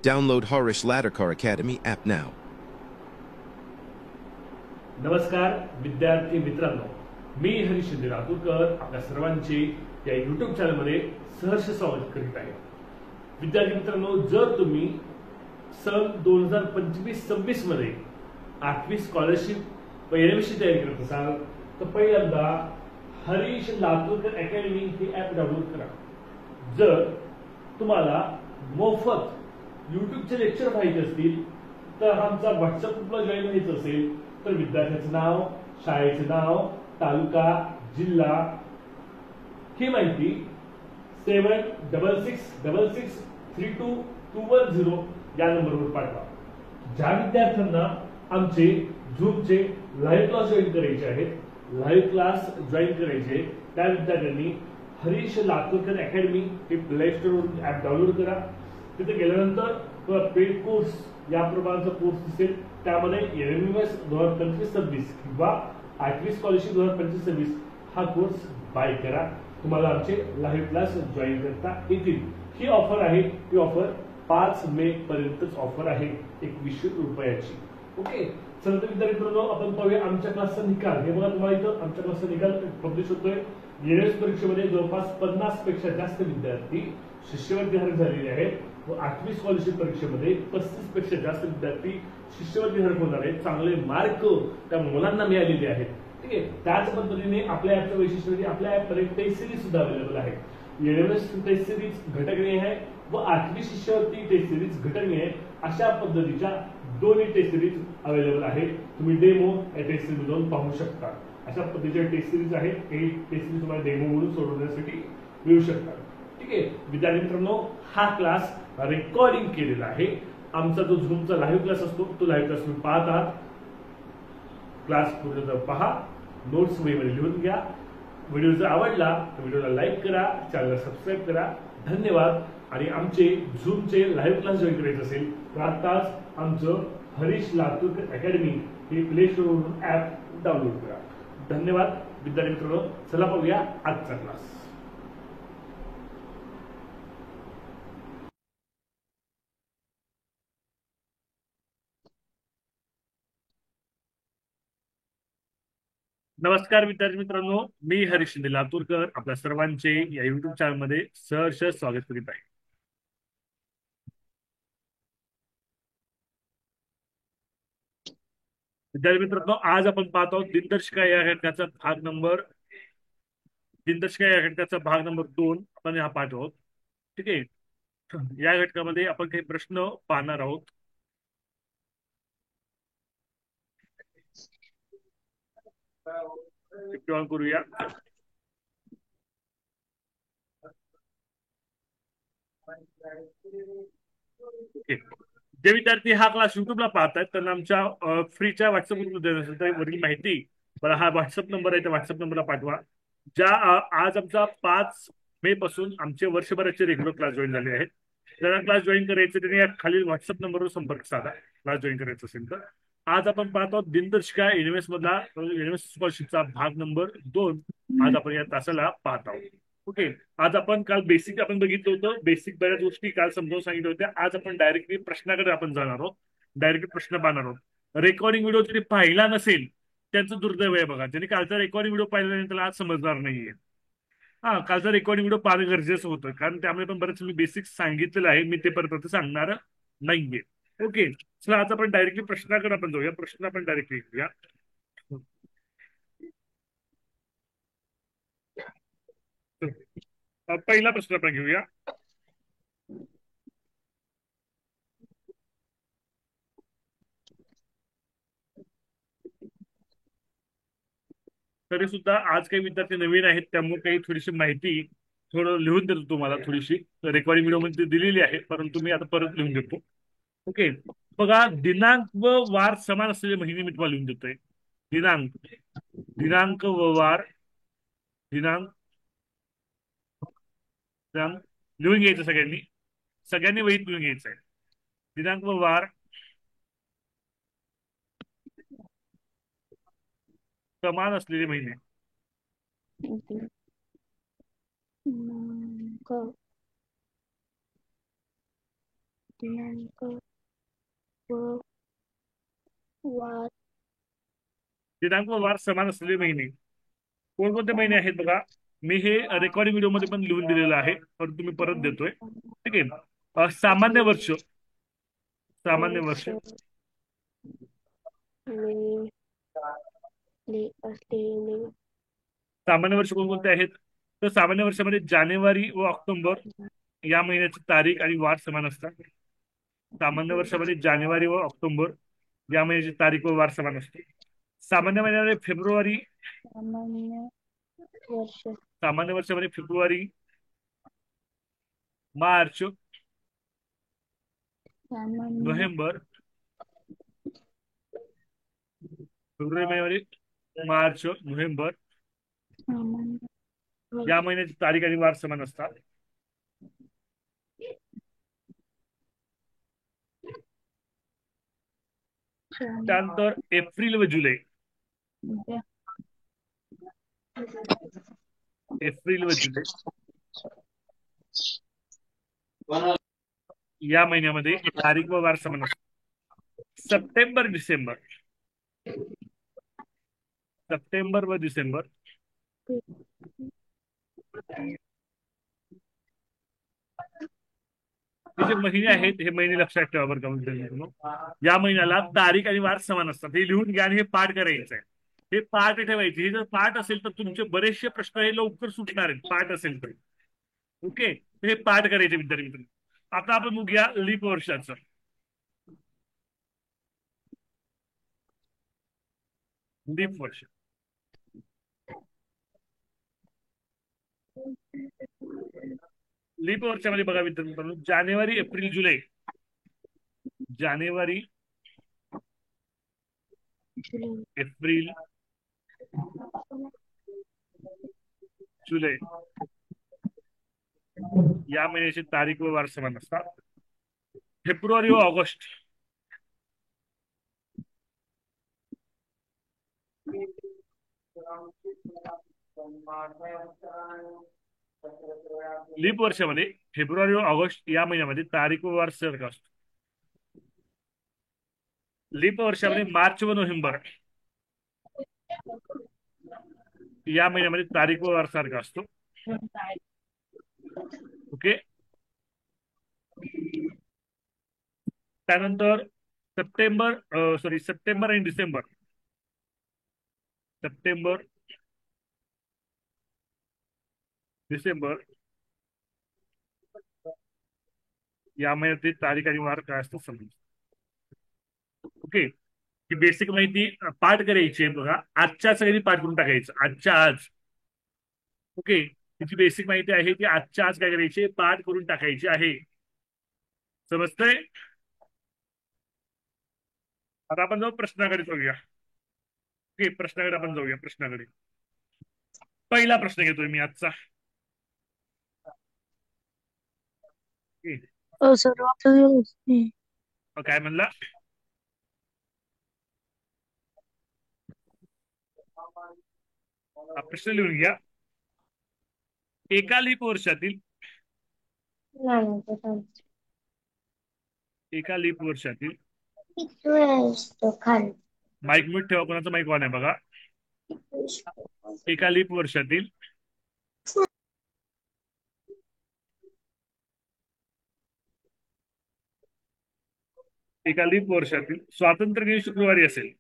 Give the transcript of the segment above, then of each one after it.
Download Horish Ladder Car Academy app now. नमस्कार विद्यार्थी मित्रांनो, मी हरीश शिंदे लातूरकर आपल्या सर्वांचे या YouTube चॅनलमध्ये सहर्ष स्वागत करीत आहे. विद्यार्थी मित्रांनो, जर तुम्ही सन 2025-26 मध्ये 8वी स्कॉलरशिप एनएमसी तयारी करत असाल तर पहिल्यांदा हरीश लातूरकर अकॅडमी हे ऍप डाउनलोड करा. जर तुम्हाला मोफत युट्यूबचे लेक्चर पाहिजे असतील तर आमचा व्हॉट्सअप ग्रुपला जॉईन व्हायचं असेल तर विद्यार्थ्याचं नाव, शाळेचं नाव, तालुका, जिल्हा ही माहिती 7666322210 या नंबरवर पाठवा. ज्या विद्यार्थ्यांना आमचे झूमचे लाईव्ह क्लास जॉईन करायचे आहेत, लाईव्ह क्लास जॉईन करायचे त्या विद्यार्थ्यांनी हरीश लातूरकर अकॅडमी हे प्ले स्टोरवरून ऍप डाउनलोड करा. तिथे गेल्यानंतर पेड कोर्स या प्रकारचा कोर्स दिसेल, त्यामध्ये एनएमएस 2025-26 किंवा 8वी स्कॉलरशिप 2025-26 हा कोर्स बाय करा. तुम्हाला आमचे लाईव्ह क्लास जॉईन करता येतील. ही ऑफर आहे, ही ऑफर 5 मे पर्यंतच ऑफर आहे, 2100 रुपयाची. ओके, चला तर विद्यार्थी मित्रांनो, आपण पाहूया आमच्या क्लासचा निकाल. हे बघा, तुम्हाला इथं आमच्या क्लासचा निकाल पब्लिश होतोय. एनएमएस परीक्षेमध्ये जवळपास 50 पेक्षा जास्त विद्यार्थी शिष्यवृत्ती धारक झालेले आहेत व 8वी स्कॉलरशिप परीक्षेमध्ये 35 पेक्षा जास्त विद्यार्थी शिष्यवृत्ती धारक होणार आहेत. चांगले मार्क त्या मुलांना मिळालेले आहेत. ठीक आहे, त्याच पद्धतीने आपल्या ऍपचं वैशिष्ट्य म्हणजे आपल्या ऍपमध्ये टेस्ट सिरीज सुद्धा अवेलेबल आहे. एनएमएस टेस्ट सिरीज घटकनी आहे व 8वी शिष्यवृत्ती टेस्ट सिरीज घटकनी आहे. अशा पद्धतीच्या दोन्ही टेस्ट सिरीज अवेलेबल आहे. तुम्ही डेमो या टेस्ट सिरीज जाऊन पाहू शकता. अशा पद्धतीच्या टेस्ट सिरीज आहेत. हे टेस्ट सिरीज तुम्हाला डेमो म्हणून सोडवण्यासाठी मिळू शकतात. ठीक आहे विद्यार्थी मित्रांनो, हा क्लास रेकॉर्डिंग केलेला आहे. आमचा जो झूमचा लाईव्ह क्लास असतो तो लाईव्ह क्लास तुम्ही पाहत आहात. क्लास पूर्ण पहा, नोट्स वहीमध्ये लिहून घ्या. व्हिडिओ जर आवडला तर व्हिडिओला लाईक करा, चॅनलला सबस्क्राईब करा. धन्यवाद. आणि आमचे झूमचे लाईव्ह क्लास जॉईन करायचे असेल तर आताच आमचं हरीश लातूरकर अकॅडमी हे प्ले स्टोरवरून ऍप डाउनलोड करा. धन्यवाद विद्यार्थी मित्रांनो. चला पाहूया आजचा क्लास. नमस्कार विद्यार्थी मित्रांनो, मी हरीश शिंदे लातूरकर आपल्या सर्वांचे या युट्यूब चॅनलमध्ये सहर्ष स्वागत करीत आहे. विद्यार्थी मित्रांनो, आज आपण पाहत आहोत दिनदर्शिका या घटकाचा भाग नंबर 2 आपण हा पाहत आहोत. ठीक आहे, या घटकामध्ये आपण काही प्रश्न पाहणार आहोत. करूया. जे विद्यार्थी हा क्लास युट्यूबला पाहतात त्यांना आमच्या फ्रीच्या व्हॉट्सअप ग्रुप वरील माहिती मला हा व्हॉट्सअप नंबर आहे, त्या व्हॉट्सअप नंबरला पाठवा. आज आमचा 5 मे पासून आमचे वर्षभराचे रेग्युलर क्लास जॉईन झाले आहेत. ज्यांना क्लास जॉईन करायचे त्यांनी खालील व्हॉट्सअप नंबरवर संपर्क साधा, क्लास जॉईन करायचा असेल तर. आज आपण पाहतो दिनदर्शिका एनएमएस मधला एनएमएस स्कॉलरशिपचा भाग नंबर 2 आज आपण या तासाला पाहत आहोत. ओके, आज आपण काल बेसिक आपण बघितलं होतं. बेसिक बऱ्याच गोष्टी काल समजावून सांगितल्या होत्या. आज आपण डायरेक्टली प्रश्नाकडे आपण जाणार आहोत. डायरेक्टली प्रश्न पाहणार आहोत. रेकॉर्डिंग व्हिडिओ जरी पाहिला नसेल त्यांचं दुर्दैव आहे बघा. ज्यांनी कालचा रेकॉर्डिंग व्हिडिओ पाहिला नाही त्याला आज समजणार नाहीये. हा, कालचा रेकॉर्डिंग व्हिडिओ पाहणं गरजेचं होतं, कारण त्यामुळे पण बरेच मी बेसिक सांगितलेलं आहे. मी ते परत सांगणार नाहीये. ओके, चला आज आपण डायरेक्टली प्रश्नाकडे आपण जाऊया. प्रश्न आपण डायरेक्टली घेऊया. पहिला प्रश्न आपण घेऊया. तरी सुद्धा आज काही विद्यार्थी नवीन आहेत त्यामुळे काही थोडीशी माहिती थोडं लिहून देतो तुम्हाला. थोडीशी रेकॉर्डिंग व्हिडिओ मध्ये दिलेली आहे, परंतु मी आता परत लिहून देतो. ओके, बघा, दिनांक व वार समान असलेले महिने मी तुम्हाला लिहून देतोय. दिनांक दिनांक व वार दिनांक दिनांक लिहून घ्यायचं सगळ्यांनी. सगळ्यांनी वहीत लिहून घ्यायचं आहे. दिनांक व वार समान असलेले महिने. दिनांक दिनांक व वार दिनांक व वार समान असलेले महिने कोणकोणते महिने आहेत बघा. मी हे रेकॉर्डिंग व्हिडिओ मध्ये पण लिहून दिलेलं आहे, पण तुम्ही परत देतोय. ठीक आहे. सामान्य वर्ष. सामान्य वर्ष ले असलेले सामान्य वर्ष कोणकोणते आहेत? तर सामान्य वर्षामध्ये जानेवारी व ऑक्टोबर या महिन्याची तारीख आणि वार समान असतात. सामान्य वर्षामध्ये जानेवारी व ऑक्टोबर या महिन्याची तारीख व वार समान असते. सामान्य महिन्यामध्ये फेब्रुवारी. सामान्य वर्ष सामान्य वर्षामध्ये फेब्रुवारी, मार्च, सामान्य नोव्हेंबर. फेब्रुवारी महिन्यामध्ये मार्च, नोव्हेंबर सामान्य या महिन्याची तारीख आणि वार समान असतात. त्यानंतर एप्रिल व जुलै. एप्रिल व जुलै या महिन्यामध्ये तारीख व वार समान असतात. सप्टेंबर, डिसेंबर. सप्टेंबर व डिसेंबर हे जे महिने आहेत हे महिने लक्षात ठेवा बरं का मित्रांनो. या महिन्याला तारीख आणि वार समान असतात. हे लिहून घ्या आणि हे पाठ करायचं आहे. हे पाठ ठेवायचे. हे जर पाठ असेल तर तुमचे बरेचसे प्रश्न हे लवकर सुटणार आहेत, पाठ असेल तर. ओके, हे पाठ करायचे विद्यार्थी मित्रांनो. आता आपण बघूया लीप वर्षाचं. लीप वर्ष. लीप वर्षामध्ये बघा मित्रांनो, जानेवारी, एप्रिल, जुलै. जानेवारी, एप्रिल, जुलै या महिन्याची तारीख व वार समान असतात. फेब्रुवारी व ऑगस्ट. लीप वर्षामध्ये फेब्रुवारी व ऑगस्ट या महिन्यामध्ये तारीख व वार सारखा असतो. लीप वर्षामध्ये मार्च व नोव्हेंबर या महिन्यामध्ये तारीख व वार सारखा असतो. ओके. त्यानंतर सप्टेंबर आणि डिसेंबर. सप्टेंबर, डिसेंबर या महिन्यातील तारीख आणि वार काय असतो समजून. ओके. ही बेसिक माहिती पाठ करायची आहे बघा. आजच्या सगळ्यांनी पाठ करून टाकायचं, आजच्या आज. ओके. तिची बेसिक माहिती आहे ती आजच्या आज काय करायची, पाठ करून टाकायची आहे. समजतंय? आता आपण जाऊ प्रश्नाकडे जाऊया. ओके, प्रश्नाकडे आपण जाऊया. प्रश्नाकडे पहिला प्रश्न घेतोय मी आजचा. सर काय म्हणला? प्रश्न लिहून घ्या. एका लीप वर्षातील एका लीप वर्षातील माईक म्यूट ठेवा, कोणाचा माईक ऑन आहे बघा. एका लीप वर्षातील स्वातंत्र्य दिन शुक्रवारी असेल.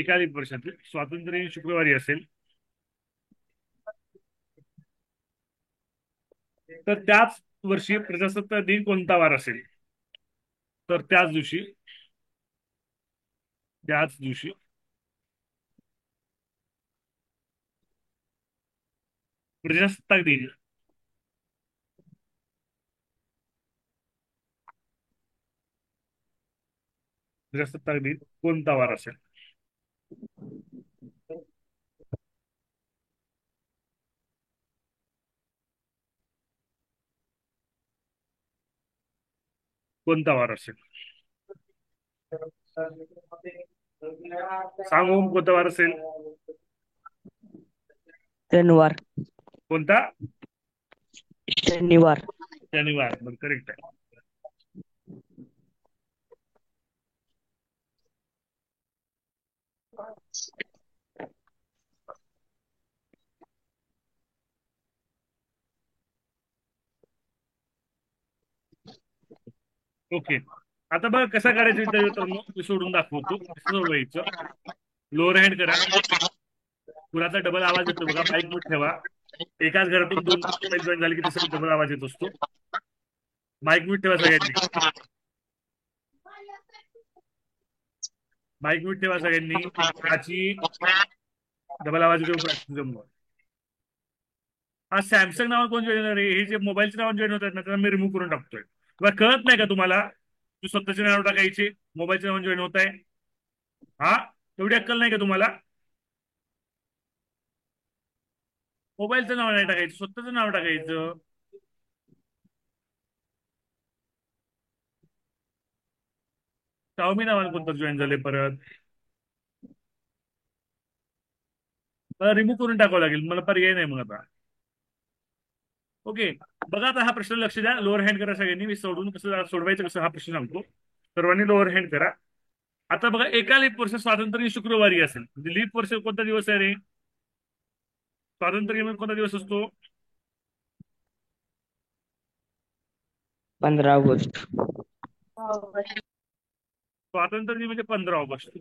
एका लीप वर्षातील स्वातंत्र्य दिन शुक्रवारी असेल तर त्याच वर्षी प्रजासत्ताक दिन कोणता वार असेल? तर त्याच दिवशी प्रजासत्ताक दिन कोणता वार असेल? कोणता वार असेल? सांगू कोणता वार असेल? शनिवार. कोणता? शनिवार. शनिवार. बरं, करेक्ट आहे. ओके. आता बघा कसा काढायचा विचार मित्रांनो, मी सोडून दाखवतो कसं सोडवायचं. लोअर हँड करा. कुणाचा डबल आवाज येतो बघा, माईक मध्ये ठेवा. एकाच घरातून दोन मोबाईल जॉईन झाले की तिसरा डबल आवाज येत असतो. माईक म्यूट ठेवा सगळ्यांनी. माईक म्यूट ठेवा सगळ्यांनी. प्राची डबल आवाज येतो. हा सॅमसंग नावावर कोण जॉईन होणार आहे? हे जे मोबाईलच्या नावावर जॉईन होतात ना, त्यांना मी रिमूव्ह करून टाकतोय. तुला कळत नाही का तुम्हाला? तू स्वतःचे नाव टाकायचे, मोबाईलच्या नावावर जॉईन होत आहे. हा, तेवढी अक्कल नाही का तुम्हाला? मोबाईलचं नाव नाही टाकायचं, स्वतःचं नाव टाकायचं. शाओमी नावाने कोणतं जॉईन झाले परत? मला रिमूव्ह करून टाकावं लागेल, मला पर्याय नाही मग आता. ओके. बघा आता हा प्रश्न लक्ष द्या. लोअर हँड करा सगळ्यांनी. मी सोडून कसं सोडवायचं कसं हा प्रश्न सांगतो. सर्वांनी लोअर हँड करा. आता बघा, एका लीप वर्ष स्वातंत्र्य शुक्रवारी असेल. म्हणजे लीप वर्ष कोणता दिवस आहे रे? स्वातंत्र्य कोणता दिवस असतो? 15 ऑगस्ट. स्वातंत्र्य दिन म्हणजे 15 ऑगस्ट.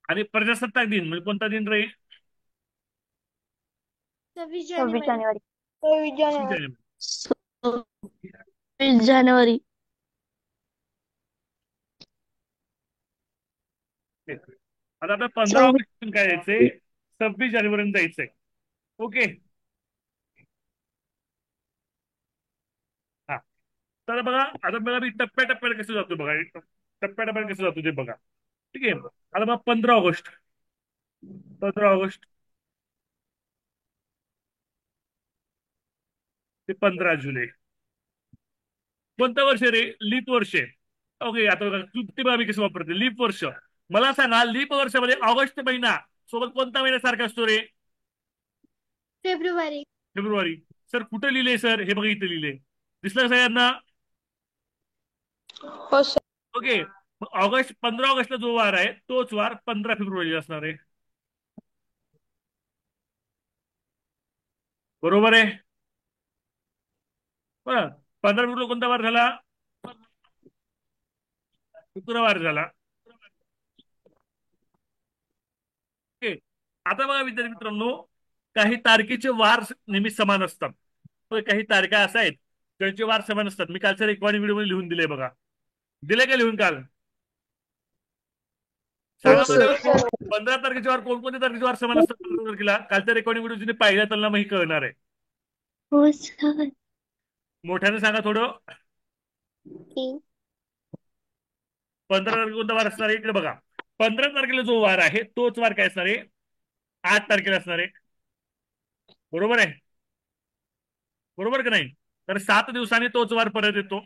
आणि प्रजासत्ताक दिन म्हणजे कोणता दिन रे? 26 जानेवारी. 26 जानेवारी. 26 जानेवारी. जानेवारी. आता आपल्या 15 ऑगस्ट काय जायचंय? 26 जानेवारी जायचंय. ओके. हा, तर बघा आता बघा मी टप्प्याटप्प्याने कसं जातो बघा. टप्प्याटप्प्याने कसं जातो ते बघा. ठीक आहे. आता बघा 15 ऑगस्ट. 15 ऑगस्ट ते 15 जुलै. कोणतं वर्ष रे? लीप वर्ष. ओके. आता बघा क्लुप्ती बघा मी कसं वापरते. लीप वर्ष. मला सांगा, लीप वर्षामध्ये ऑगस्ट महिना सोबत कोणता महिना सारखा असतो रे? फेब्रुवारी. फेब्रुवारी. सर कुठे लिहिले सर? हे बघा इथे लिहिले. दिसलं सगळ्यांना? हो सर. ओके. ऑगस्ट 15 ऑगस्टला जो वार आहे तोच वार 15 फेब्रुवारी असणार आहे. बरोबर आहे. बरं, 15 फेब्रुवारी कोणता वार झाला? शुक्रवार झाला. ओके. आता बघा विद्यार्थी मित्रांनो, काही तारखेचे वार नेहमी समान असतात. काही तारखा असा आहेत त्यांचे वार समान असतात. मी कालच्या रेकॉर्डिंग व्हिडिओ मध्ये लिहून दिले बघा. दिले का लिहून काल? सांगा मला, 15 तारखेचे वार कोणकोणत्या तारखेचे वार समान असतात 15 तारखेला? कालच्या रेकॉर्डिंग व्हिडिओ जिने पाहिला त्यांना मग कळणार आहे. हो सर. मोठ्याने सांगा थोडं. 15 तारखेला कोणता वार असणार आहे? इकडे बघा. 15 तारखेला जो वार आहे तोच वार काय असणार आहे? 8 तारखेला असणार आहे. बरोबर आहे? बरोबर का नाही? तर 7 दिवसांनी तोच वार परत येतो.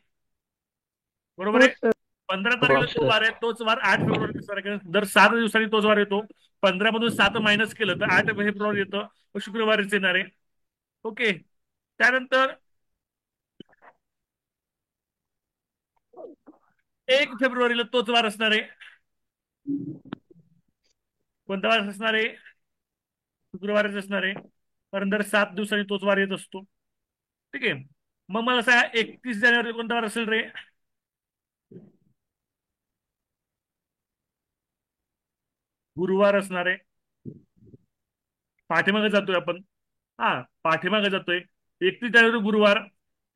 बरोबर आहे? 15 तारखेला जो वार आहे तोच वार 8 फेब्रुवारी असणार आहे. दर 7 दिवसांनी तोच वार येतो. 15 मधून 7 मायनस केलं तर 8 फेब्रुवारी येतं. शुक्रवारीच येणार आहे. ओके. त्यानंतर 1 फेब्रुवारीला तोच वार असणार आहे. कोणता वार असणार आहे? शुक्रवारच असणार आहे. कारण दर 7 दिवसांनी तोच वार येत असतो. ठीक आहे. मग मला सांगा 31 जानेवारी कोणता वार असेल रे? गुरुवार असणार आहे. पाठीमागे जातोय आपण. हा, पाठीमागे जातोय. 31 जानेवारी गुरुवार.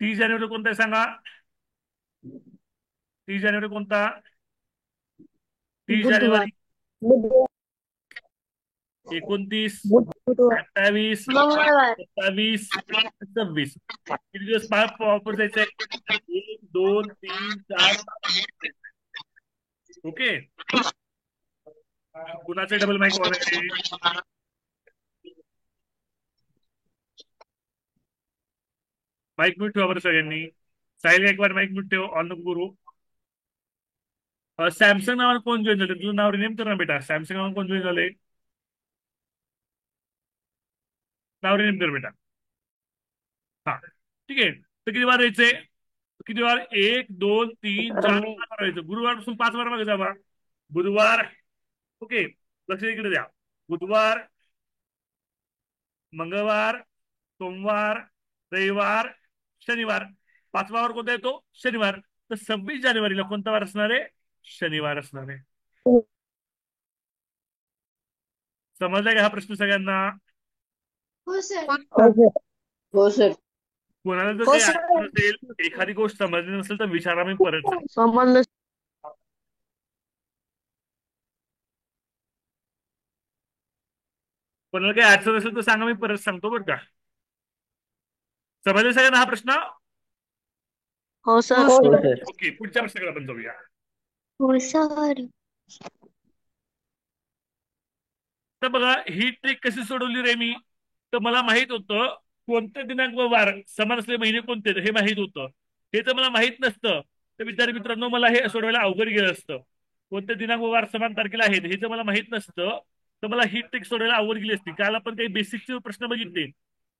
30 जानेवारी कोणता आहे सांगा? 30 जानेवारी कोणता? 30 जानेवारी 29, 28, 27, 26. किती दिवस वापर जायचंय? 1, 2, 3, 4. ओके. कुणाचे डबल माईक वापरायचे? माईक म्यूट ठेवा बरं सगळ्यांनी. साहिल गायकवाड माईक म्यूट ठेव, ऑन नको करू. सॅमसंग नावानं कोण जॉईन झाले? तुझं नाव रिनेम कर ना बेटा. सॅमसंग नावानं कोण जॉईन झाले? नाव रिनेम कर बेटा. हा ठीक आहे. तर किती वार यायचे? किती वार? 1 2 3 4 5 वार यायचं. गुरुवारपासून 5 वार मागे जावा. बुधवार. ओके, लक्ष इकडे द्या. बुधवार, मंगळवार, सोमवार, रविवार, शनिवार. 5वा वार कोणता येतो? शनिवार. तर 26 जानेवारीला कोणता वार असणार आहे? शनिवार असणार आहे. समजलाय का हा प्रश्न सगळ्यांना? हो सर. हो सर. कोणाला जर हो काही सर. अडचण असेल, एखादी गोष्ट समजली नसेल तर विचारा, मी परत सांगतो. समजलं. कोणाला काही अडचण असेल तर सांगा, मी परत सांगतो बरं का. समजले सगळ्यांना हा प्रश्न? हो सर. हो हो सर. सर. ओके, पुढच्या प्रश्नाकडे आपण जाऊया. हो सर. तर बघा, ही ट्रिक कशी सोडवली रे मी. तर मला माहित होतं कोणते दिनांक व वार समान असलेले महिने कोणते, हे माहित होतं. हे तर मला माहित नसतं तर विद्यार्थी मित्रांनो, मला हे सोडवायला अवघड गेलं असतं. कोणते दिनांक व वार समान तारखेला आहेत हे जर मला माहित नसतं तर मला ही ट्रिक सोडवायला अवघड गेली असती. काल आपण काही बेसिकचे प्रश्न बघितले,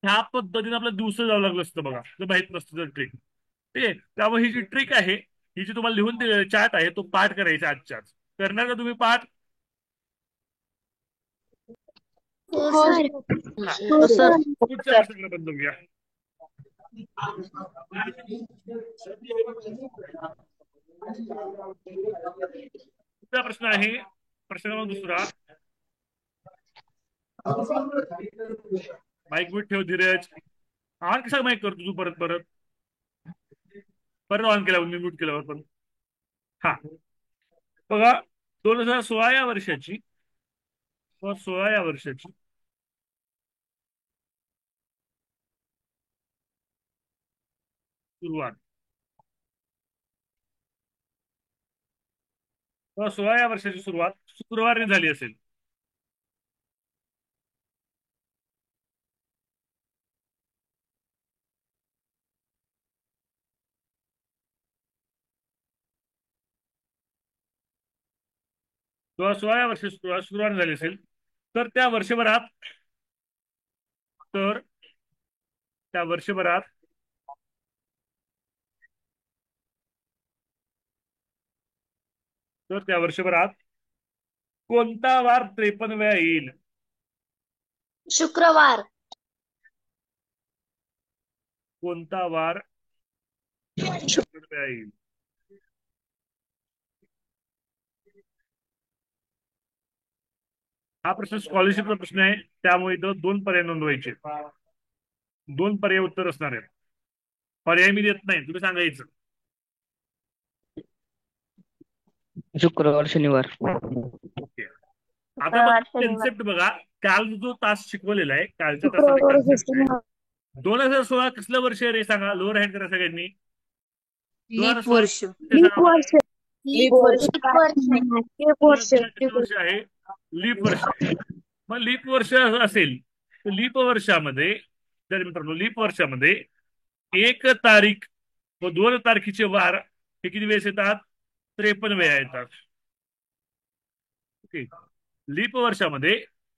ह्या पद्धतीने आपल्याला दिवस जावं लागलं असतं बघा, जर माहित नसतं तर ट्रिक. ठीक आहे. त्यामुळे ही जी ट्रिक आहे, ही जी तुम्हाला लिहून दिलेला चार्ट आहे, तो पाठ करायचा आजच्याच. करणार का तुम्ही पाठ? हो सर. हा. हो सर. सर. पुढच्या प्रश्नाकडे आपण जाऊया. पुढचा प्रश्न आहे प्रश्न क्रमांक 2. माईक म्यूट ठेव धीरज. ऑन कसा माईक करतो तू परत परत? परत ऑन केल्यावर मी म्यूट केल्यावर पण. हा बघा, 2016 या वर्षाची 16 या वर्षाची सुरुवात. 16 या वर्षाची सुरुवात शुक्रवारी झाली असेल. किंवा 16 या वर्षाची सुरुवात शुक्रवारी झाली असेल, तर त्या वर्षभरात तर त्या वर्षभरात तर त्या वर्षभरात कोणता वार 53 वेळा येईल? शुक्रवार. कोणता वार 53 वेळा येईल? हा प्रश्न स्कॉलरशिपचा प्रश्न आहे, त्यामुळे इथं 2 पर्याय नोंदवायचे. 2 पर्याय उत्तर असणार आहे. पर्याय मी देत नाही, तुम्ही सांगायचं. शुक्रवार, शनिवार. ओके. आता बघा कन्सेप्ट बघा. काल जो तास शिकवलेला आहे, कालच्या तासाचा शुक्रवार. कन्सेप्ट आहे. 2016 कसलं वर्ष आहे रे सांगा? लोअर हँड करा सगळ्यांनी. लीप 2016 वर्ष. ते सांगा मला. लीप वर्ष. एक वर्ष. 2016 किती वर्ष आहे? लीप वर्ष आहे. मग लीप वर्ष असेल तर लीप वर्षामध्ये, जर मित्रांनो लीप वर्षामध्ये 1 तारीख व 2 तारखेचे वार हे किती वेळेस येतात? 53 वेळा येतात. ओके. लीप वर्षामध्ये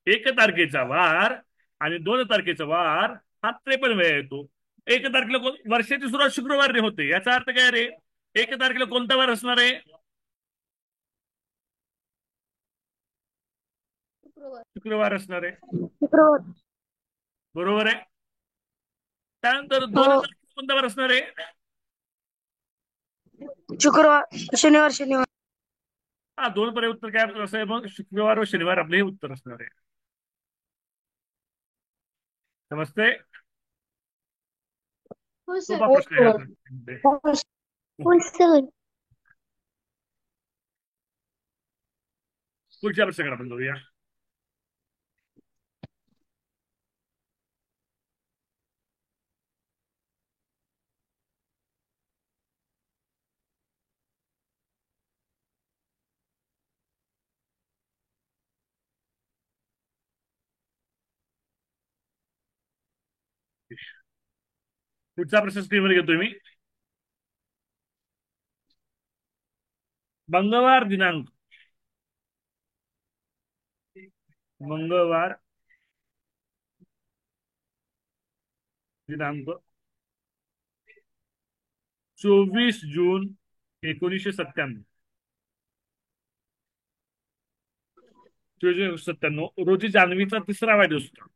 1 तारखेचा वार आणि 2 तारखेचा वार हा 53 वेळा येतो. 1 तारखेला वर्षाची सुरुवात शुक्रवारी होते, याचा अर्थ काय रे? 1 तारखेला कोणता वार असणार आहे? शुक्रवार असणार आहे. शुक्रवार. बरोबर आहे. त्यानंतर हो. 2 तारखेला कोणता वार असणार आहे? शुक्रवार. शनिवार. शनिवार. हा, 2 पर्याय उत्तर काय असं आहे? मग शुक्रवार व शनिवार आपले हे उत्तर असणार आहे. समजते? हो सोपा सर. प्रश्न आहे हा तर. हो सर. पुढच्या प्रश्नाकडे आपण जाऊया. पुढचा प्रश्न स्क्रीनवर घेतोय मी. मंगळवार दिनांक मंगळवार दिनांक 24 जून 1997. 1997 रोजी जान्हवीचा तिसरा वाढदिवस होता.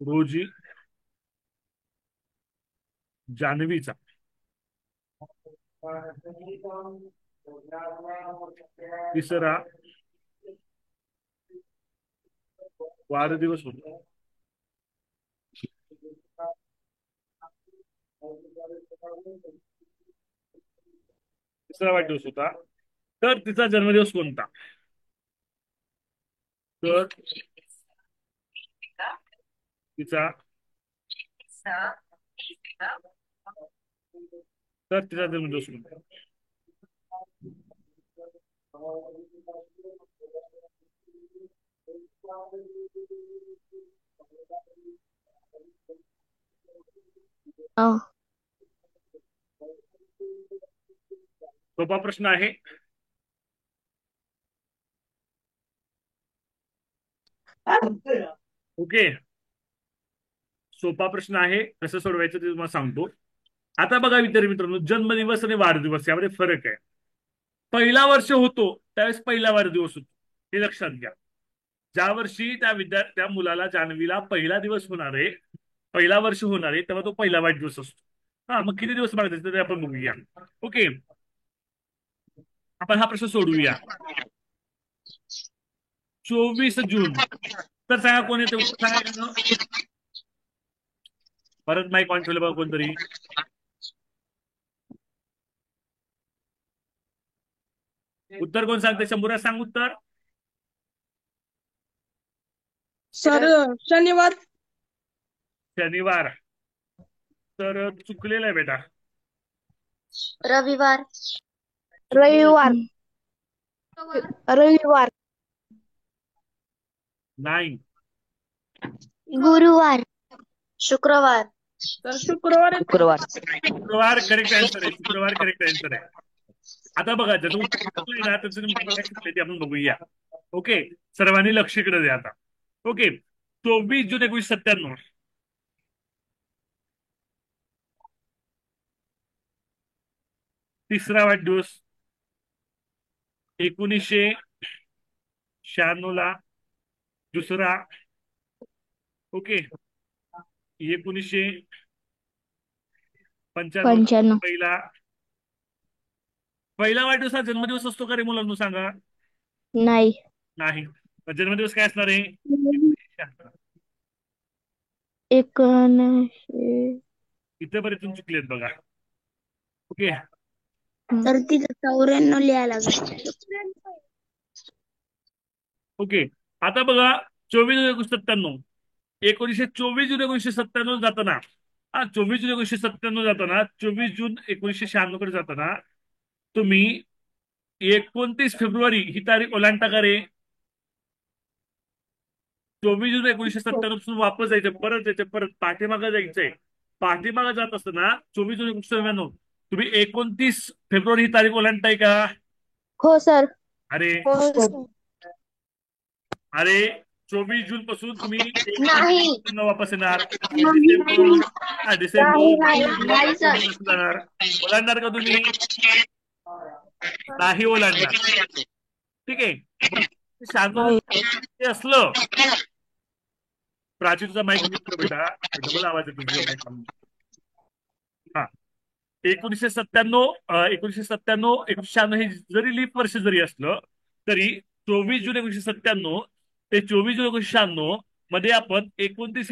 रोजी जान्हवीचा तिसरा वाढदिवस होता. तिसरा वाढदिवस होता. तर तिचा जन्मदिवस कोणता? तर तिचा जन्मदिवस कोणता? सोपा प्रश्न आहे. ओके, सोपा प्रश्न आहे. कसं सोडवायचं ते तुम्हाला सांगतो. आता बघा विद्यार्थी मित्रांनो, जन्मदिवस आणि वाढदिवस यामध्ये फरक आहे. पहिला वर्ष होतो त्यावेळेस पहिला वाढदिवस होतो, हे लक्षात घ्या. ज्या वर्षी त्या मुलाला जान्हवीला पहिला दिवस होणार आहे, पहिला वर्ष होणार आहे, तेव्हा तो पहिला वाढदिवस असतो. हा, मग किती दिवस मागायचे ते आपण बघूया. ओके, आपण हा प्रश्न सोडवूया. 24 जून. तर सांगा कोण येते सांगा. परत माईक ऑन ठेवलं बघा कोणतरी. उत्तर कोण सांगते? शंभूराज सांग उत्तर. सर शनिवार. शनिवार. तर चुकलेलं आहे बेटा. रविवार. रविवार. रविवार. नाही. गुरुवार. शुक्रवार. तर शुक्रवार. शुक्रवार. शुक्रवार करेक्ट आन्सर आहे. शुक्रवार करेक्ट आन्सर आहे. आता बघा ज्याचं उत्तर ना त्याचं ते आपण बघूया. ओके, सर्वांनी लक्ष इकडे द्या आता. ओके, 24 जून 1997. तिसरा वाढदिवस. 1996 ला दुसरा. ओके, 1995 पहिला. पहिला वाढदिवस हा जन्मदिवस असतो का रे मुलांना सांगा? नाही. नाही. जन्मदिवस काय असणार आहे? 1900. इथपर्यंत चुकलेत बघा. ओके, तर तिथं 94 लिहायला लागलं. ओके. आता बघा 24 जून 1997. 1924 जून 1997 जाताना, 24 जून 1997 जाताना, 24 जून 1996 कडे जाताना तुम्ही 29 फेब्रुवारी ही तारीख ओलांडता का रे? 24 जून 1997 पासून वापस जायचं, परत जायचं, परत पाठीमागं जायचंय. पाठीमागं जात असताना 24 जून 1999 तुम्ही 29 फेब्रुवारी ही तारीख ओलांडताय का? हो सर. अरे हो. अरे 24 जून पासून तुम्ही नाही. वापस येणार. नाही. डिसेंबर ओलांडणार का तुम्ही? नाही ओलांडणार. ठीक आहे. शांत असलं. प्राचीचा माईक बेटा, डबल आवाज येतो. हा, 1997 1996 हे जरी लीप वर्ष जरी असलं तरी 24 जून 1997 ते 24 जून 1996 मध्ये आपण 29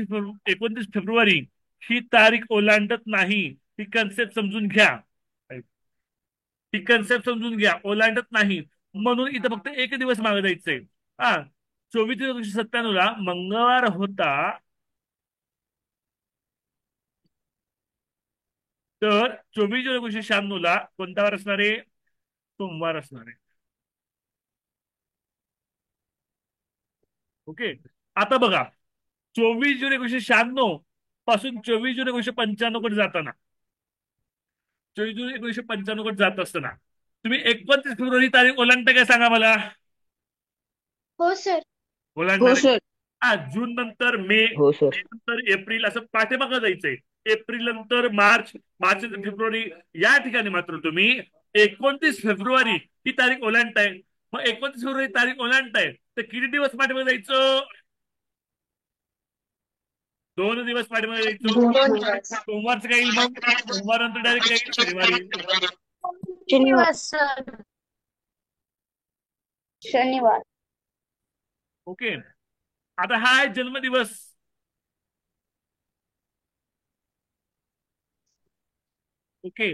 फेब्रुवारी ही तारीख ओलांडत नाही. ही कन्सेप्ट समजून घ्या. ही कन्सेप्ट समजून घ्या. ओलांडत नाही म्हणून इथं फक्त एक दिवस मागे जायचंय. 24 जून 1997 ला मंगळवार होता. तर 24 जून 1996 ला कोणता वार असणार आहे? सोमवार असणार आहे. ओके, आता बघा 24 जून 1996 पासून 24 जून 1995 कडे जाताना 24 जून 1995 जात असताना तुम्ही 29 फेब्रुवारी तारीख ओलांडता काय सांगा मला. हो सर. हो ओलांडणार आहे. सर. जून नंतर मे, हो सर. मे नंतर एप्रिल असं पाठीमागं जायचंय. एप्रिल नंतर मार्च, मार्च नंतर फेब्रुवारी. या ठिकाणी मात्र तुम्ही 29 फेब्रुवारी ही तारीख ओलांडताय. मग 29 फेब्रुवारी तारीख ओलांडताय तर किती दिवस पाठीमागे जायचं. 2 दिवस पाठीमागे जायचं. सोमवारचं काय येईल मग. सोमवार नंतर डायरेक्ट काय येईल शनिवारी. शनिवार सर. शनिवार. ओके. आता हा आहे जन्मदिवस. ओके.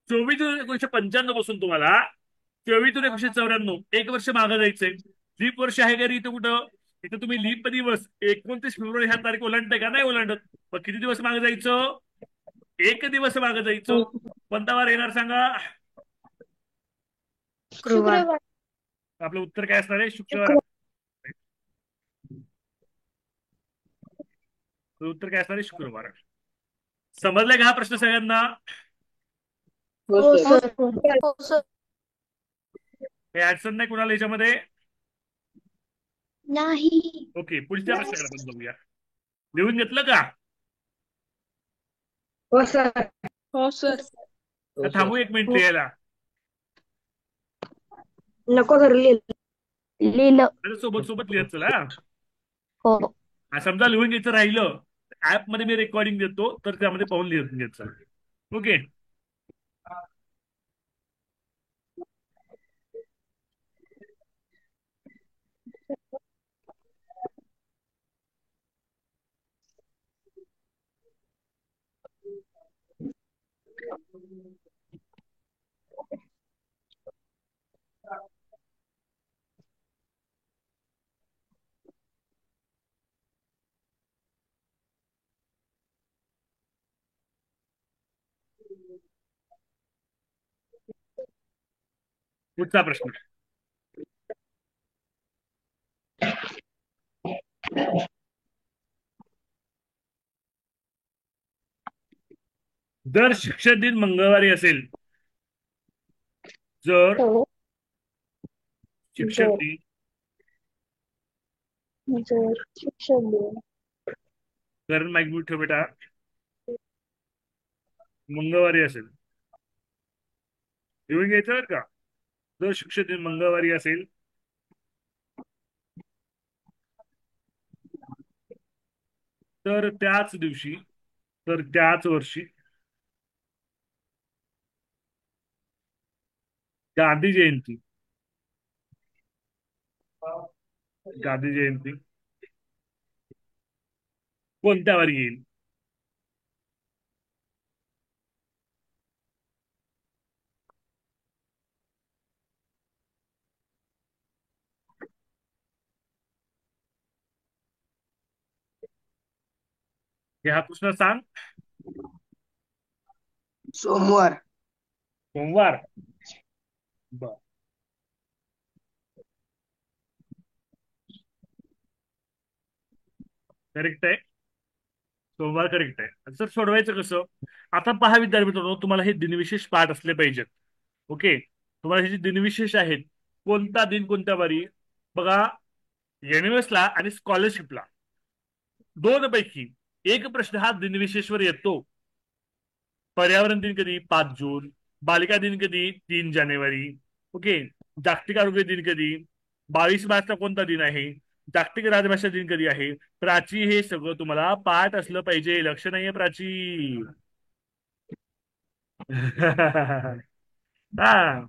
24 जून 1995 पासून तुम्हाला 24 जून 1994 एक वर्ष मागे जायचंय. लीप वर्ष आहे का रे इथं कुठं. इथं तुम्ही लीप दिवस 29 फेब्रुवारी ह्या तारीख ओलांडताय का नाही ओलांडत. मग किती दिवस मागे जायचं. 1 दिवस मागे जायचं. कोणता वार येणार सांगा. शुक्रवार. आपलं उत्तर काय असणार आहे. शुक्रवार. उत्तर काय असणार आहे. शुक्रवार. समजलाय का हा प्रश्न सगळ्यांना. हो सर. हो सर. काही अडचण नाही कुणाला याच्यामध्ये. नाही. ओके. पुढच्या प्रश्नाकडे आपण बघूया. लिहून घेतलं का. हो सर. हो सर. का थांबू 1 मिनिट लिहायला. नको सर. लिहिलं. अरे सोबत सोबत लिहत चला. हो. समजा लिहून घ्यायचं राहिलं ऍप मध्ये मी रेकॉर्डिंग देतो तर त्यामध्ये पाहून लिहून घ्यायचं. ओके. पुढचा प्रश्न. जर शिक्षक दिन मंगळवारी असेल. जर शिक्षक दिन शिक्षक दिन करण माईक म्यूट ठेव बेटा. मंगळवारी असेल लिहून घ्यायचं बरं का. जर शिक्षक दिन मंगळवारी असेल तर त्याच दिवशी तर त्याच वर्षी गांधी जयंती. गांधी जयंती कोणत्या वारी येईल. हे हा प्रश्न सांग. सोमवार. सोमवार. बर. करेक्ट आहे. सोमवार करेक्ट आहे. सर सोडवायचं कसं. आता पहा विद्यार्थी मित्रांनो तुम्हाला हे दिनविशेष पाठ असले पाहिजेत. ओके. तुम्हाला हे जे दिनविशेष आहेत कोणता दिन कोणत्या वारी बघा. एनएमएसला आणि स्कॉलरशिपला दोन पैकी एक प्रश्न हा दिनविशेषवर येतो. पर्यावरण दिन कधी 5 जून. बालिका दिन कधी 3 जानेवारी. ओके. जागतिक आरोग्य दिन कधी 22 मार्चला कोणता दिन आहे. जागतिक राजभाषा दिन कधी आहे. प्राची हे सगळं तुम्हाला पाठ असलं पाहिजे. लक्ष नाहीये प्राची. हा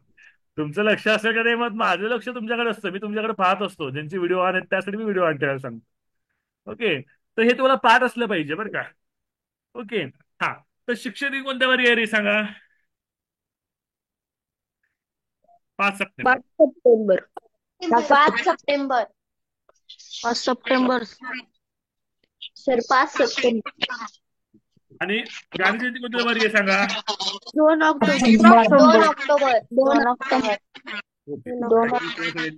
तुमचं लक्ष असेल का नाही मग माझं लक्ष तुमच्याकडे असतं. मी तुमच्याकडे पाहत असतो. ज्यांची व्हिडिओ ऑन आहेत त्यासाठी मी व्हिडिओ ऑन ठेवायला सांगतो. ओके. तर हे तुम्हाला पाठ असलं पाहिजे बरं का. ओके. हा तर शिक्षक दिन कोणत्या वारी आहे रे सांगा. 5 September. 5 September. 5 September. 5 September. Sir 5 September. आणि गांधी जयंती कोणत्या वारी आहे सांगा. 2 ऑक्टोबर. 2 ऑक्टोबर. 2 ऑक्टोबर.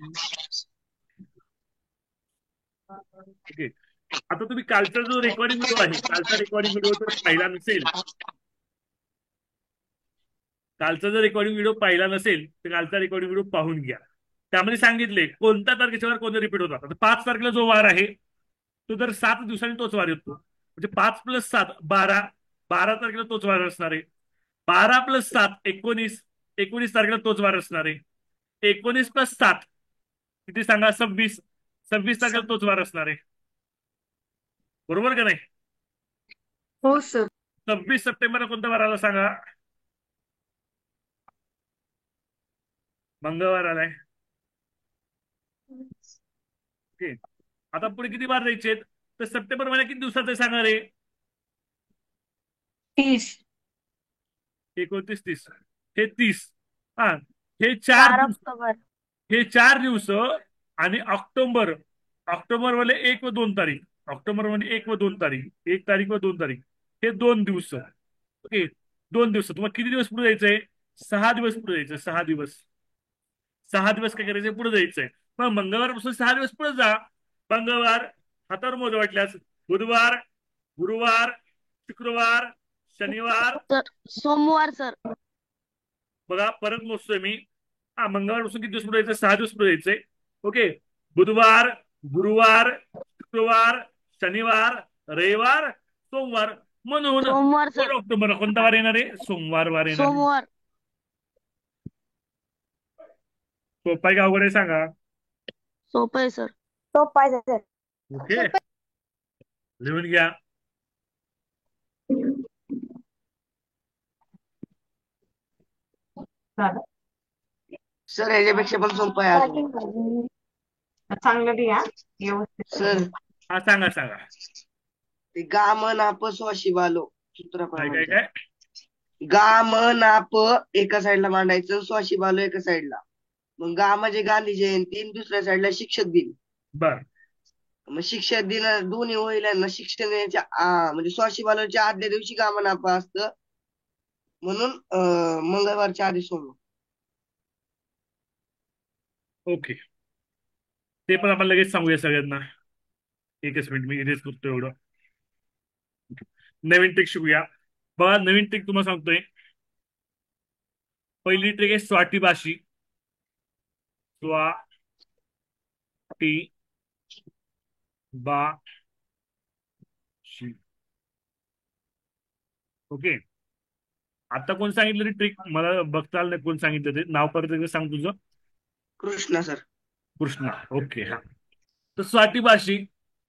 ओके. आता तुम्ही कालचा जो रेकॉर्डिंग व्हिडिओ आहे कालचा रेकॉर्डिंग व्हिडिओ जर पाहिला नसेल कालचा जर रेकॉर्डिंग व्हिडिओ पाहिला नसेल तर कालचा रेकॉर्डिंग व्हिडिओ पाहून घ्या. त्यामध्ये सांगितले कोणत्या तारखेच्या वार कोणते रिपीट होतात. आता 5 तारखेला जो वार आहे तो दर 7 दिवसांनी तोच वार येतो. म्हणजे 5 + 7 12. 12 तारखेला तोच वार असणार आहे. 12 + 7 19. 19 तारखेला तोच वार असणार आहे. 19 + 7 किती सांगा? 26. 26 तारखेला तोच वार असणार आहे. बरोबर का नाही? हो सर. 26 सप्टेंबरला कोणता वार आला सांगा? मंगळवार आलाय. ओके. आता पुढे किती वार द्यायचे आहेत? तर सप्टेंबर महिना किती दिवसाचा आहे सांगा रे? 30. 29 30. हे 30. हा, हे 4 4 दिवस. ऑक्टोबर. हे 4 दिवस. आणि ऑक्टोबर. ऑक्टोबर मध्ये 1 व 2 तारीख. ऑक्टोबर मध्ये 1 व 2 तारीख. 1 तारीख व 2 तारीख. हे 2 दिवस. ओके. 2 दिवस. तुम्हाला किती दिवस पुढे जायचंय? 6 दिवस पुढे जायचंय. 6 दिवस. 6 दिवस काय करायचंय? पुढे जायचंय. मग मंगळवारपासून 6 दिवस पुढे जा. मंगळवार हातावर मोज वाटल्यास. बुधवार, गुरुवार, शुक्रवार, शनिवार. सर सोमवार सर. बघा परत मोजतोय मी. हा, मंगळवारपासून किती दिवस पुढे जायचं? 6 दिवस पुढे जायचंय. ओके. बुधवार, गुरुवार, शुक्रवार, शनिवार, रविवार, सोमवार. म्हणून सोमवार सर. 4 ऑक्टोबर कोणता वार येणार आहे? सोमवार वार येणार आहे. सोमवार. सोपा आहे का अवघड आहे सांगा? सोपं आहे सर. सोपं आहे सर. ओके. लिहून घ्या. सर ह्याच्यापेक्षा पण सोपं आहे अजून. चांगलं लिहा व्यवस्थित. सर हा, सांगा सांगा. ते गाम नाप स्वाशी बालो काय काय सूत्रप्रमाणे. काय? गाम नाप एका साईडला मांडायचं, स्वाशी बालो एका साईडला. मग गा म्हणजे गांधी जयंती आणि दुसऱ्या साईडला शिक्षक दिन. बर. मग शिक्षक दिन दोन्ही होईल ना. शिक्षक दिनाच्या म्हणजे स्वाशी बालोच्या आदल्या दिवशी गाम नाप असतं. म्हणून मंगळवारच्या आधी सोमवार. ओके. ते पण आपण लगेच सांगूया सगळ्यांना. एकच मिनिट, मी इरेज करतो एवढं. नवीन ट्रिक शिकूया. बघा नवीन ट्रिक तुम्हाला सांगतोय. पहिली ट्रिक आहे स्वाटी बाशी. स्वाटी बाशी. ओके. आता कोण सांगितलं ट्रिक? मला बघता आलं नाही कोण सांगितलं ते. नाव परत एकदा सांग तुझं. कृष्णा सर. कृष्णा. ओके. हा, तर स्वाटी बाशी.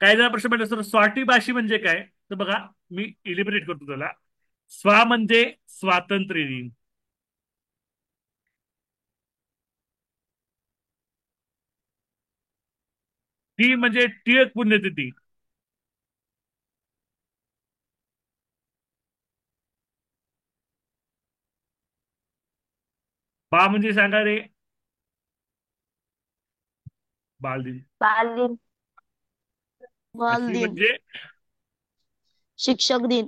काय जरा प्रश्न पडला सर स्वाटी बाशी म्हणजे काय? तर बघा मी इलिबरेट करतो त्याला. स्वा म्हणजे स्वातंत्र्य दिन. टी म्हणजे टिळक पुण्यतिथी. बा म्हणजे सांगा रे? बालदिन. बालदिन. अशी बालदिन. म्हणजे शिक्षक दिन.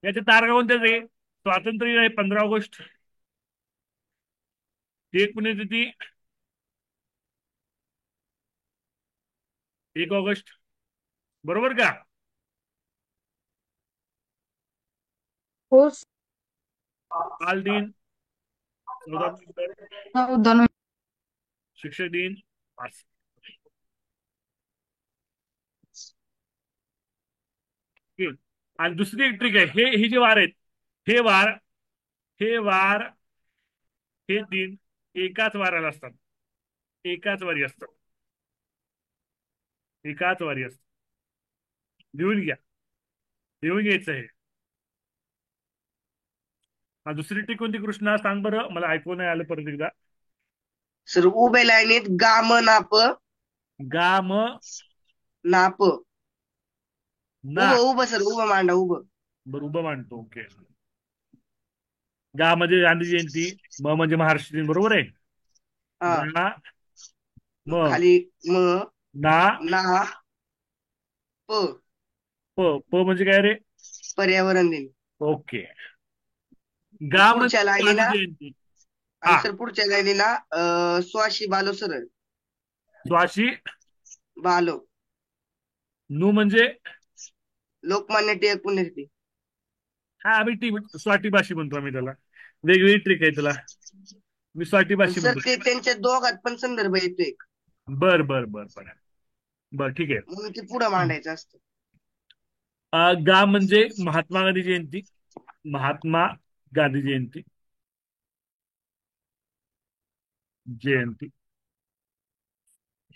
याचे तारखा कोणत्या रे? स्वातंत्र्य आहे 15 ऑगस्ट. टिळक पुण्यतिथी 1 ऑगस्ट. बरोबर का? हो. बालदिन 14 नोव्हेंबर. शिक्षक दिन 5. आणि दुसरी एक ट्रिक आहे. हे जे वार आहेत हे वार हे वार हे दिन एकाच वाराला असतात. एकाच वारी असतात. एकाच वारी असतात. लिहून घ्या. लिहून घ्यायचं आहे. हा, दुसरी ट्रिक कोणती कृष्णा सांग बरं? मला ऐकू नाही आलं परत एकदा. सर उभ्या लाईनीत गाम नाप. गाम नाप. ना. उभं सर उभं मांडा उभं. बरोबर मांडतो. ओके. गा म्हणजे गांधी जयंती. म म्हणजे महाराष्ट्र दिन. बरोबर आहे. हा. गा म खाली म ना ना प. प. प म्हणजे काय रे? पर्यावरण दिन. ओके. गा म्हणजे पुढच्या गांधी लाईनीला जयंती. आणि हा, सर पुढच्या लाईनीला स्वाशी बालो सरळ. स्वाशी. बालो. नू म्हणजे लोकमान्य टिळक पुण्यतिथी. हा आम्ही स्वाटी भाषी म्हणतो आम्ही त्याला. वेगवेगळी ट्रिक आहे त्याला. मी स्वाटी पण भाषी सर म्हणतो. ते त्यांच्या दोघात पण संदर्भ येतोय बर बर बर बर बर ठीक आहे. म्हणून ते पुढे मांडायचं असतं. गा म्हणजे महात्मा गांधी जयंती. महात्मा गांधी जयंती. जयंती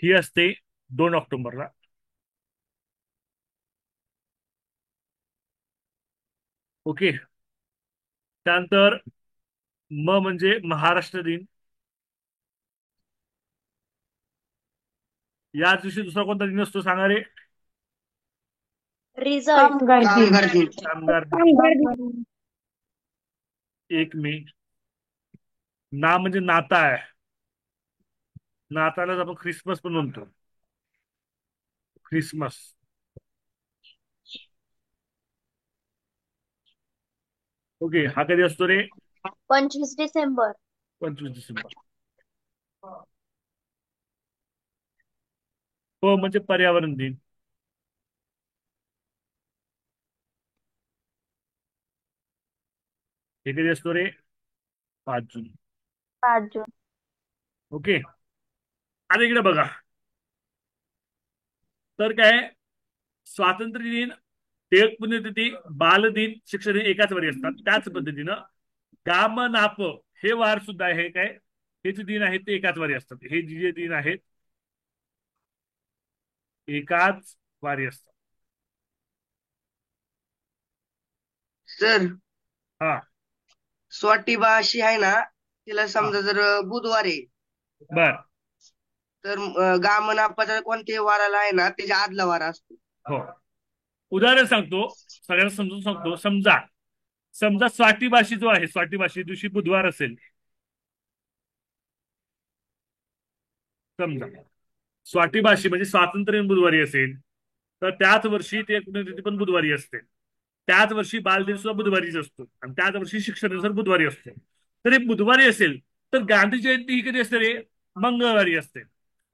ही असते 2 ऑक्टोबरला. ओके. त्यानंतर म्हणजे महाराष्ट्र दिन. याच दिवशी दुसरा कोणता दिन असतो सांगा रे? रिझल्ट. कामगार दिन. कामगार दिन. कामगार दिन. 1 मे. ना म्हणजे नाता आहे. नातालाच आपण ख्रिसमस पण म्हणतो. ख्रिसमस. ओके. हा कधी असतो रे? 25 डिसेंबर. 25 डिसेंबर. म्हणजे पर्यावरण दिन. हे कधी असतो रे? 5 जून. 5 जून. ओके. आता इकडे बघा. तर काय, स्वातंत्र्य दिन, टिळक पुण्यतिथी, बालदिन, शिक्षक दिन एकाच वरी असतात. त्याच पद्धतीनं काम नाप हे वार सुद्धा आहे काय, हे जे दिन आहेत ते एकाच वारी असतात. हे जे दिन आहेत एकाच वारी असतात. सर हा स्वाती भाषी आहे ना, तिला हा समजा जर बुधवार आहे बर. तर गामन आप्पाचा कोणत्याही वाराला आहे ना त्याच्या आदला वार असतो. हो. उदाहरण सांगतो, सगळ्यांना समजून सांगतो. समजा समजा स्वाती भाषी जो आहे, स्वाती भाषी दिवशी बुधवार असेल. समजा स्वाती भाषी म्हणजे स्वातंत्र्य बुधवारी असेल, तर त्याच वर्षी ते पुण्यतिथी पण बुधवारी असते. त्याच वर्षी बालदिन सुद्धा बुधवारीच असतो आणि त्याच वर्षी शिक्षण दिन बुधवारी असतो. तर हे बुधवारी असेल तर गांधी जयंती ही कधी असते रे? मंगळवारी असते.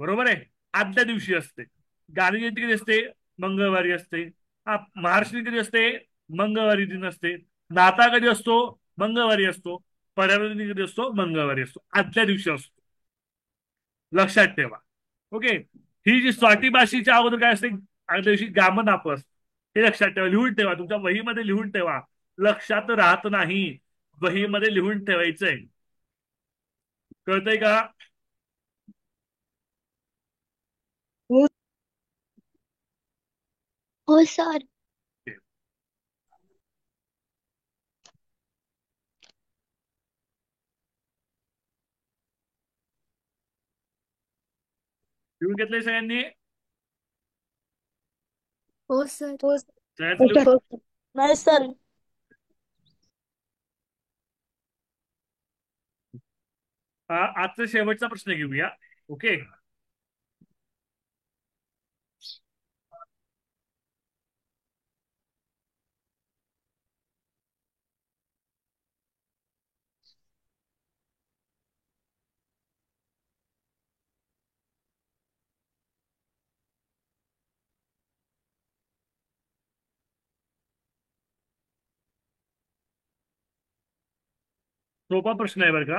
बरोबर आहे. आदल्या दिवशी असते. गांधी जयंती कधी असते? मंगळवारी असते. हा महाराष्ट्र दिन कधी असते? मंगळवारी दिन असते. नाताळ कधी असतो? मंगळवारी असतो. पर्यावरण दिन कधी असतो? मंगळवारी असतो. आदल्या दिवशी असतो. लक्षात ठेवा. ओके. ही जी स्वाती भाषेच्या अगोदर काय असते? आदल्या दिवशी गामन आपस. हे लक्षात ठेवा, लिहून ठेवा, तुमच्या वहीमध्ये लिहून ठेवा. लक्षात राहत नाही, वहीमध्ये लिहून ठेवायचंय. कळतंय का? हो सर. लिहून घेतलंय सगळ्यांनी? हो सर. सगळ्यांचं लिहून. नाही सर. आजचा शेवटचा प्रश्न घेऊया. ओके. सोपा प्रश्न आहे बरं का,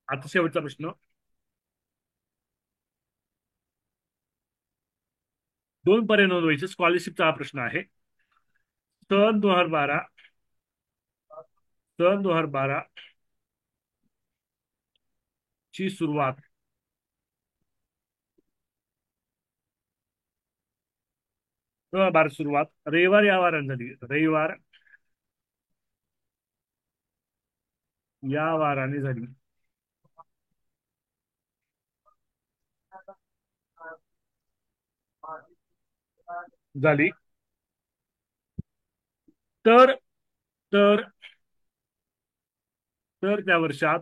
आता शेवटचा प्रश्न. 2 पर्याय नोंदवायचे. स्कॉलरशिपचा हा प्रश्न आहे. सन 2012, सन 2012 ची सुरुवात. 2012 सुरुवात रविवार या वाराने झाली. रविवार या वाराने झाली. झाली. तर तर तर त्या वर्षात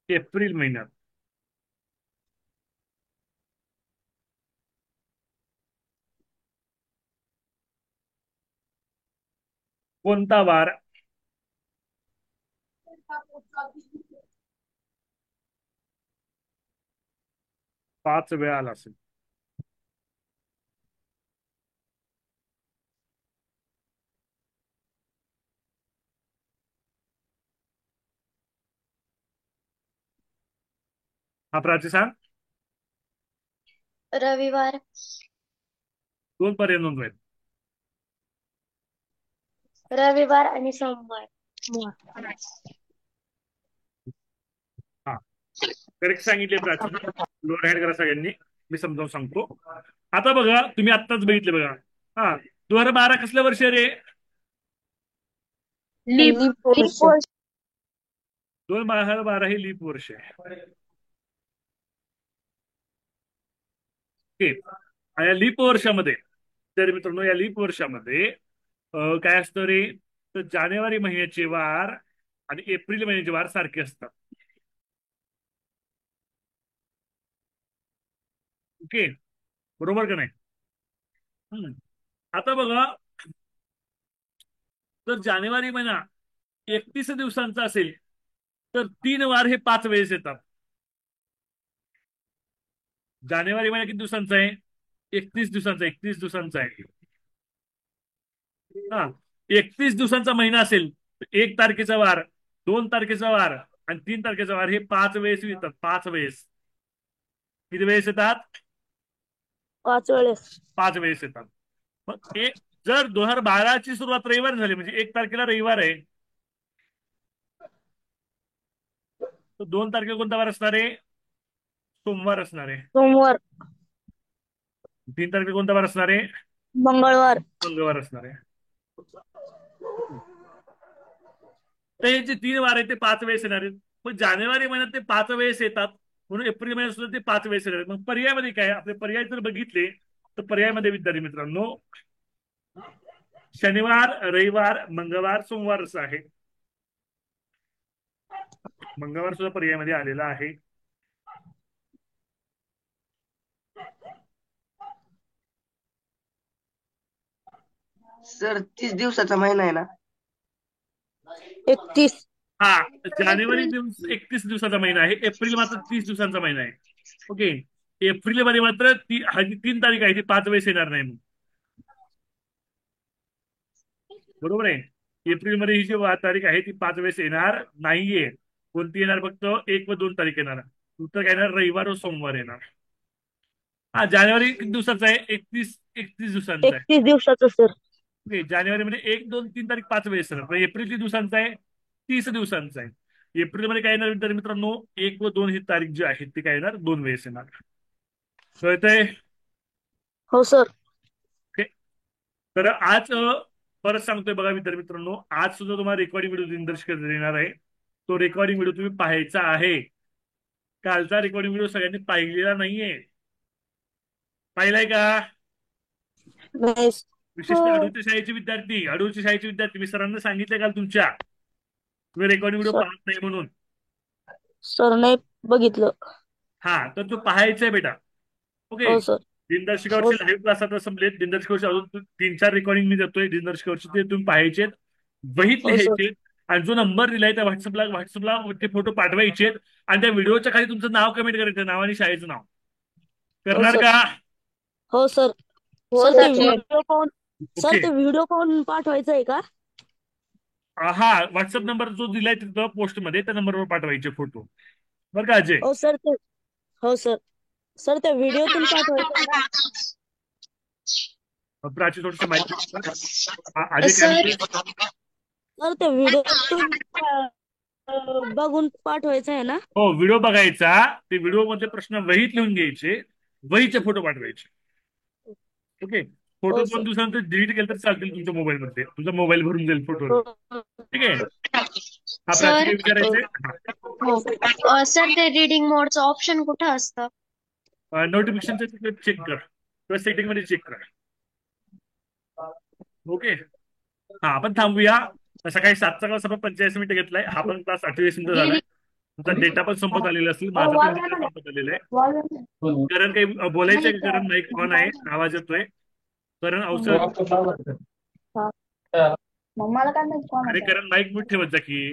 एप्रिल महिन्यात कोणता वार 5 वेळा आला असेल? हा प्राची सांग. रविवार, 2 पर्याय नोंदवायचे. रविवार आणि सोमवार. हा करेक्ट सांगितले प्राची. लोअर हँड करा सगळ्यांनी, मी समजावून सांगतो. आता बघा, तुम्ही आत्ताच बघितले बघा. हा 2012 कसल्या वर्ष रे? लीप वर्ष. 2012 हे लीप वर्ष आहे. ओके. या लीप वर्षामध्ये, तर मित्रांनो या लीप वर्षामध्ये काय असतं रे, तर जानेवारी महिन्याचे वार आणि एप्रिल महिन्याचे वार सारखे असतात. ओके, बरोबर का नाही? आता बघा, तर जानेवारी महिना 31 दिवसांचा असेल तर 3 वार हे 5 वेळेस येतात. जानेवारी महिना किती दिवसांचा आहे? 31 दिवसांचा. 31 दिवसांचा आहे. हा 31 दिवसांचा महिना असेल तर 1 तारखेचा वार, 2 तारखेचा वार आणि 3 तारखेचा वार हे 5 वेळेस येतात. 5 वेळेस. किती वेळेस येतात? 5 वेळेस. 5 वेळेस येतात. मग जर 2012 ची सुरुवात रविवार झाली, म्हणजे 1 तारखेला रविवार आहे, तर 2 तारखेला कोणता वार असणार आहे? सोमवार असणार आहे. सोमवार. 3 तारखेला कोणता वार असणार आहे? मंगळवार. मंगळवार असणार आहे. तर हे जे 3 वार आहेत ते 5 वेळेस येणार आहेत. पण जानेवारी महिन्यात ते 5 वेळेस येतात, म्हणून एप्रिल महिन्यात सुद्धा ते 5 वेळेस येणार आहेत. मग पर्यायामध्ये काय? आपले पर्याय जर बघितले तर पर्यायामध्ये विद्यार्थी मित्रांनो शनिवार, रविवार, मंगळवार, सोमवार असं आहे. मंगळवार सुद्धा पर्यायामध्ये आलेला आहे. सर 30 दिवसाचा महिना आहे ना? 31. हा जानेवारी 31 दिवसाचा महिना आहे. एप्रिल मात्र 30 दिवसांचा महिना आहे. ओके. एप्रिल मध्ये मात्र 3 तारीख आहे, ती 5 वेळेस येणार नाही. मग बरोबर आहे. एप्रिल मध्ये ही जी तारीख आहे ती 5 वेळेस येणार नाहीये. कोणती येणार? फक्त 1 व 2 तारीख येणार. उत्तर काय येणार? रविवार व सोमवार येणार. हा जानेवारी किती दिवसाचा आहे? 31 दिवसांचा आहे. 31 दिवसाचं सर. ओके. जानेवारीमध्ये 1, 2, 3 तारीख 5 वेळेस येणार. पण एप्रिल किती दिवसांचा आहे? 30 दिवसांचा आहे. एप्रिलमध्ये काय येणार विद्यार्थी मित्रांनो? 1 व 2 ही तारीख जी आहे ती काय येणार? 2 वेळेस येणार. कळतंय? हो सर. ओके. तर आज परत सांगतोय बघा विद्यार्थी मित्रांनो, आज सुद्धा तुम्हाला रेकॉर्डिंग व्हिडिओ दिनदर्शिका देणार आहे. तो रेकॉर्डिंग व्हिडिओ तुम्ही पाहायचा आहे. कालचा रेकॉर्डिंग व्हिडिओ सगळ्यांनी पाहिलेला नाहीये. पाहिलाय का? नाही. विशेषतः अडूरच्या शाळेचे विद्यार्थी मी सरांना सांगितलंय काल तुमच्या, तुम्ही रेकॉर्डिंग व्हिडिओ पाहत नाही म्हणून. सर नाही बघितलं. हा तर तो पाहायचा आहे बेटा. ओके. हो सर. दिनदर्शिकावरचे लाईव्ह क्लास आता संपलेत. दिनदर्शिकावरचे अजून 3-4 रेकॉर्डिंग मी देतोय दिनदर्शिकावरचे, ते तुम्ही पाहायचे, वहीत हो सर. लिहायचे, आणि जो नंबर दिलाय त्या व्हॉट्सअपला ते फोटो पाठवायचे आणि त्या व्हिडिओच्या खाली तुमचं नाव कमेंट करायचं, नाव आणि शाळेचं नाव. करणार का? हो सर. सर ते व्हिडिओ पाहून सर ओके. ते व्हिडिओ पाहून पाठवायचं आहे का? हा व्हॉट्सअप नंबर जो दिलाय तिथं पोस्टमध्ये त्या नंबरवर पाठवायचे फोटो. बरं का अजय? हो सर. ते हो सर. सर त्या व्हिडिओतून पाठवायचं का? प्राची थोडस माहिती अजय काय सर म्हणते? सर त्या व्हिडिओतून बघून पाठवायचं आहे ना? हो, व्हिडिओ बघायचा, ते व्हिडिओ मधले प्रश्न वहीत लिहून घ्यायचे, वहीचे फोटो पाठवायचे. ओके. फोटो हो 2 सर. दिवसानंतर डिलीट केले तर चालतील तुमच्या मोबाईल मध्ये, तुमचा मोबाईल भरून जाईल फोटो. हो ठीक आहे. हा सर प्राची विचारायचे. हो सर ते रीडिंग मोडचं ऑप्शन कुठं असतं? नोटिफिकेशनचं चेक कर किंवा सेटिंग मध्ये चेक कर. ओके. हा आपण थांबूया. सकाळी 7चा क्लास आपण 85 मिनिटं घेतलाय. हा पण क्लास 28 मिनिटं झालाय. तुमचा डेटा पण संपत आलेला असेल, माझा पण डेटा संपत आलेला आहे. कारण काही बोलायचंय? कारण माईक ऑन आहे, आवाज येतोय. कारण औषध आणि कारण माईक म्यूट ठेवत जा की.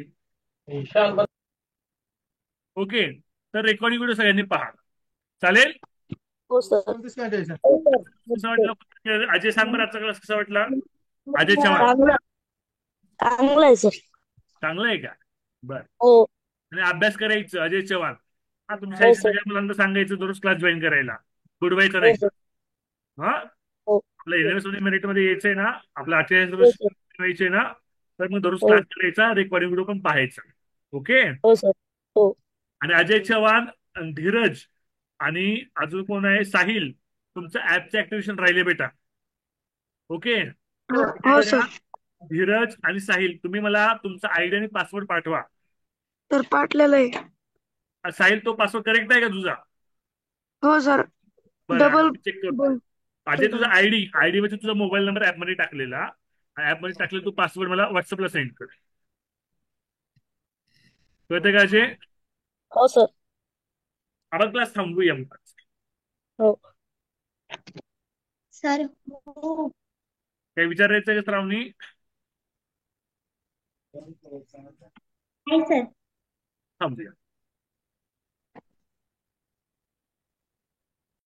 ओके. तर रेकॉर्डिंग व्हिडिओ सगळ्यांनी पहा. चालेल? हो सर. कसं वाटलं अजय? सांग बरं, आजचा क्लास कसा वाटला? अजय चव्हाण चांगलं आहे सर. चांगलं आहे का? बर. हो. आणि अभ्यास करायचं अजय चव्हाण. हा तुम्ही हो शाळेच्या सर. सगळ्या मुलांना सांगायचं दररोज क्लास जॉईन करायला, बुडवायचं हो नाही. सर. हा हो आपलं युनिव्हर्सिटी मेरिटमध्ये यायचंय ना, आपलं 48 हो सर. व्हायचे ना, तर मग दररोज हो क्लास करायचा, रेकॉर्डिंग व्हिडिओ पण पाहायचा. ओके. हो सर. हो आणि अजय चव्हाण, धीरज आणि अजून कोण आहे, साहिल, तुमचं ऍपचं ऍक्टिव्हेशन राहिले बेटा. ओके. हो सर. धीरज आणि साहिल, तुम्ही मला तुमचा आयडी आणि पासवर्ड पाठवा. तर पाठलेलं आहे. साहिल, तो पासवर्ड करेक्ट आहे का तुझा? हो सर. बरं, डबल चेक करतो. अजय, तुझा आयडी मध्ये तुझा मोबाईल नंबर ऍपमध्ये टाकलेला, ऍपमध्ये टाकलेला तू पासवर्ड मला व्हॉट्सअपला सेंड कर. कळतंय का अजय? हो सर. आपण क्लास थांबूया मग. हो सर काही विचारायचं का श्रावणी? Hi sir. थांबूया.